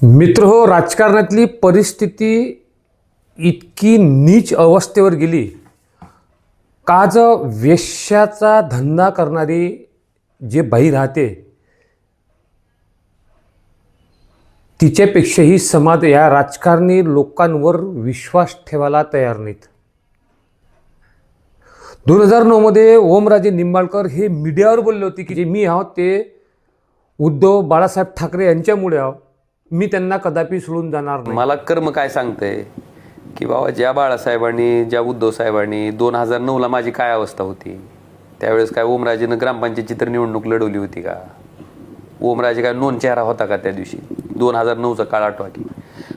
मित्र हो, राजकारणातली परिस्थिती इतकी नीच अवस्थेवर गेली का आज वेश्याचा धंदा करणारी जे बाई राहते तिच्यापेक्षाही समाज या राजकारणी लोकांवर विश्वास ठेवायला तयार नाहीत. 2009 मध्ये ओमराजे निंबाळकर हे मीडियावर बोलले होते की जे मी आहोत ते उद्धव बाळासाहेब ठाकरे यांच्यामुळे आहोत, मी त्यांना कदापि सोडून जाणार नाही. मला कर्म काय सांगतंय की बाबा ज्या बाळासाहेबांनी ज्या उद्धव साहेबांनी 2009ला माझी काय अवस्था होती, त्यावेळेस काय ओमराजेनं ग्रामपंचायतची तर निवडणूक लढवली होती का? ओमराजे काय नोंद चेहरा होता का त्या दिवशी? 2009चा काळ आठवा की.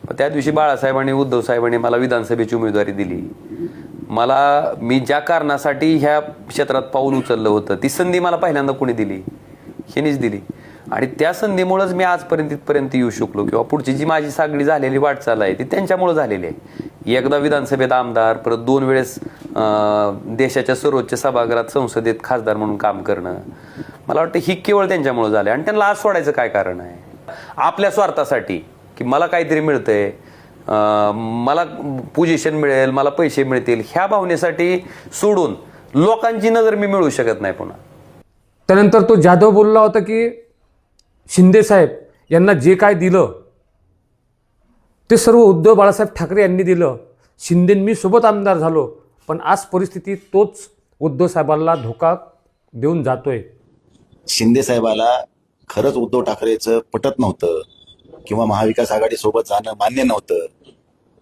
पण त्या दिवशी बाळासाहेबांनी उद्धव साहेबांनी मला विधानसभेची उमेदवारी दिली. मी ज्या कारणासाठी ह्या क्षेत्रात पाऊल उचललं होतं ती संधी मला पहिल्यांदा कोणी दिली? ह्यांनीच दिली. आणि त्या संधीमुळेच मी आजपर्यंत इथपर्यंत येऊ शकलो किंवा पुढची जी माझी सागडी झालेली वाटचाल आहे ती त्यांच्यामुळे झालेली आहे. एकदा विधानसभेत आमदार, परत 2 वेळेस देशाच्या सर्वोच्च सभागृहात संसदेत खासदार म्हणून काम करणं, मला वाटतं ही केवळ त्यांच्यामुळे झालं. आणि त्यांना आज सोडायचं काय कारण आहे? आपल्या स्वार्थासाठी की मला काहीतरी मिळतंय, मला पोझिशन मिळेल, मला पैसे मिळतील, ह्या भावनेसाठी सोडून लोकांची नजर मी मिळवू शकत नाही पुन्हा. त्यानंतर तो जाधव बोलला होता की शिंदे साहेब यांना जे काय दिलं ते सर्व उद्धव बाळासाहेब ठाकरे यांनी दिलं. शिंदे मी सोबत आमदार झालो, पण आज परिस्थिती तोच उद्धव साहेबांना धोका देऊन जातोय. शिंदे साहेबाला खरंच उद्धव ठाकरेचं पटत नव्हतं किंवा महाविकास आघाडी सोबत जाणं मान्य नव्हतं,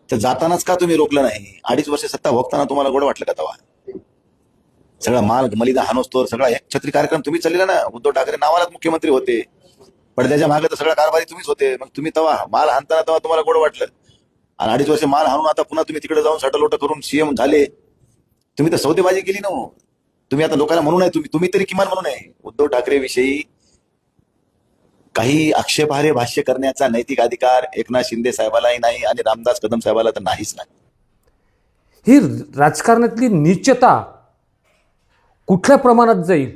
तर जातानाच का तुम्ही रोखलं नाही? 2.5 वर्ष सत्ता भोगताना तुम्हाला गोड वाटलं का तेव्हा? सगळा माल मलिदा हानोस्तोर सगळा एक छत्री कार्यक्रम तुम्ही चाललेला ना. उद्धव ठाकरे नावालाच मुख्यमंत्री होते, पडद्याच्या मागे तर सगळा कारभारी तुम्हीच होते. मग तुम्ही तेव्हा माल हाणताना तेव्हा तुम्हाला गोड वाटलं, आणि 2.5 वर्ष माल हाणून आता पुन्हा तुम्ही तिकडे जाऊन सटलोट करून सीएम झाले. तुम्ही तर सौदेबाजी केली ना. तुम्ही आता लोकांना म्हणू नये, तुम्ही तरी किमान म्हणू नये. उद्धव ठाकरे विषयी काही आक्षेपार्ह भाष्य करण्याचा नैतिक अधिकार एकनाथ शिंदे साहेबालाही नाही आणि रामदास कदम साहेबाला तर नाहीच नाही. ही राजकारणातली नीचता कुठल्या प्रमाणात जाईल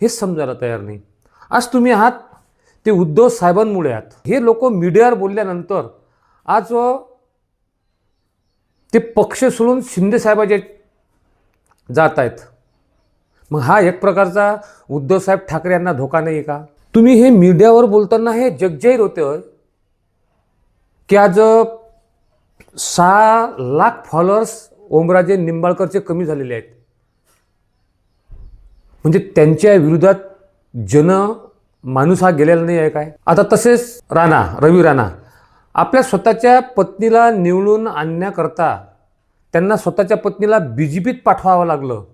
हेच समजायला तयार नाही. आज तुम्ही आहात ते उद्धव साहेबांमुळे आहात. हे लोक मीडियावर बोलल्यानंतर आज ते पक्ष सोडून शिंदे साहेबाचे जात आहेत. मग हा एक प्रकारचा उद्धव साहेब ठाकरे यांना धोका नाही का? तुम्ही हे मीडियावर बोलताना हे जगजाहीर होतं की आज 6 लाख फॉलोअर्स ओमराजे निंबाळकरचे कमी झालेले आहेत. म्हणजे त्यांच्या विरोधात माणूस हा गेलेला नाही आहे काय? आता तसेच रवी राणा आपल्या स्वतःच्या पत्नीला निवडून आणण्याकरता त्यांना स्वतःच्या पत्नीला बीजेपीत पाठवावं लागलं,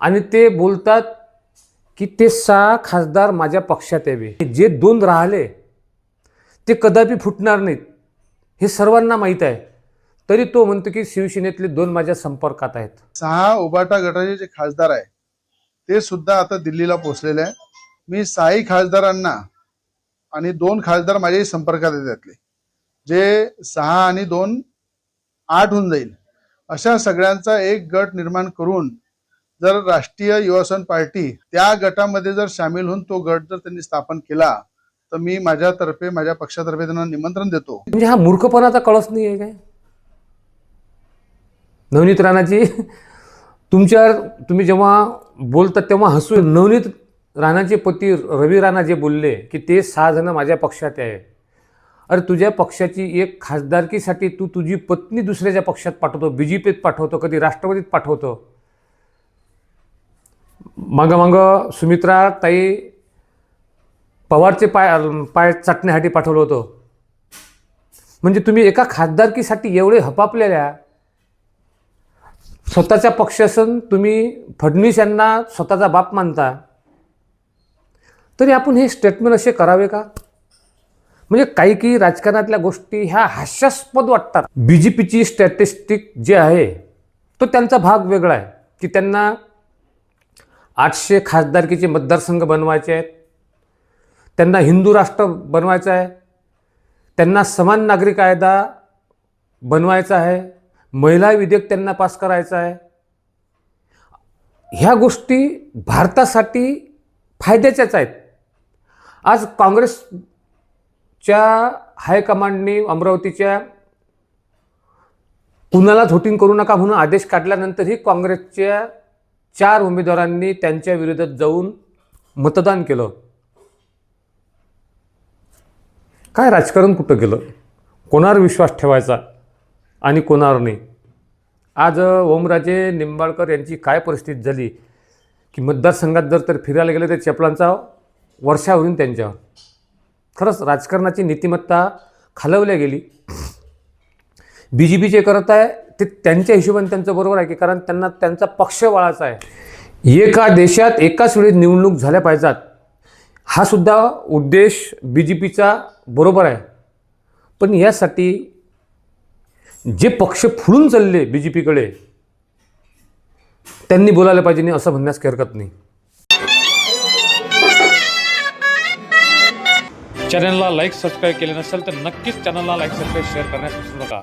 आणि ते बोलतात की ते 6 खासदार माझ्या पक्षात यावे. जे 2 राहिले ते कदापि फुटणार नाहीत हे सर्वांना माहीत आहे. तरी तो म्हणतो की शिवसेनेतले 2 माझ्या संपर्कात आहेत. 6 उबाटा गटाचे जे खासदार आहे ते सुद्धा आता दिल्लीला पोहोचलेले आहे. मी 6 खासदारांना आणि 2 खासदार माझ्याही संपर्कात आहेत. त्यातले जे 6 आणि 2 8 होऊन जाईल, अशा सगळ्यांचा एक गट निर्माण करून जर राष्ट्रीय युवा पार्टी त्या गटामध्ये जर सामील होऊन तो गट जर त्यांनी स्थापन केला तर मी माझ्या पक्षातर्फे त्यांना निमंत्रण देतो. म्हणजे हा मूर्खपणाचा कळस नाही आहे काय? नवनीत राणाची तुम्ही जेव्हा बोलतात तेव्हा हसू. नवनीत राणाचे पती रवी राणा जे बोलले की ते 6 जण माझ्या पक्षात आहे. अरे तुझ्या पक्षाची एक खासदारकीसाठी तू तुझी पत्नी दुसऱ्याच्या पक्षात पाठवतो, बीजेपीत पाठवतो, कधी राष्ट्रवादीत पाठवतो. मागं सुमित्रा ताई पवारचे पाय चाटण्यासाठी पाठवलं होतं. म्हणजे तुम्ही एका खासदारकीसाठी एवढे हपापलेल्या, स्वतःच्या पक्षासन तुम्ही फडणवीस यांना स्वतःचा बाप मानता, तरी आपण हे स्टेटमेंट असे करावे का? म्हणजे काही राजकारणातल्या गोष्टी ह्या हास्यास्पद वाटतात. बीजेपीची स्टॅटिस्टिक जे आहे तो त्यांचा भाग वेगळा आहे की त्यांना 800 खासदारकीचे मतदारसंघ बनवायचे आहेत, त्यांना हिंदू राष्ट्र बनवायचं आहे, त्यांना समान नागरिक कायदा बनवायचा आहे, महिला विधेयक त्यांना पास करायचं आहे. ह्या गोष्टी भारतासाठी फायद्याच्याच आहेत. आज काँग्रेस हायकमांडनी अमरावतीच्या कुणालाच व्होटिंग करू नका म्हणून आदेश काढल्यानंतरही काँग्रेसच्या 4 उमेदवारांनी त्यांच्या विरोधात जाऊन मतदान केलं. काय राजकारण कुठं गेलं? कोणावर विश्वास ठेवायचा आणि कोणावर नाही? आज ओमराजे निंबाळकर यांची काय परिस्थिती झाली की मतदारसंघात जर फिरायला गेले तर चपलांचा वर्षा होईल त्यांच्यावर. खरंच राजकारणाची नीतिमत्ता खालवल्या गेली. BJP जे करत आहे ते त्यांच्या हिशोबाने त्यांचं बरोबर आहे की कारण त्यांना त्यांचा पक्ष वाळायचा आहे. एका देशात एकाच वेळी निवडणूक झाल्या पाहिजेत हा सुद्धा उद्देश BJPचा बरोबर आहे. पण यासाठी जे पक्ष फुडून चालले BJPकडे त्यांनी बोलायला पाहिजे नाही असं म्हणण्यास काही हरकत नाही. चॅनलला लाईक सबस्क्राईब केले नसेल तर नक्कीच चॅनलला लाईक सबस्क्राईब शेअर करण्यास विसरू नका.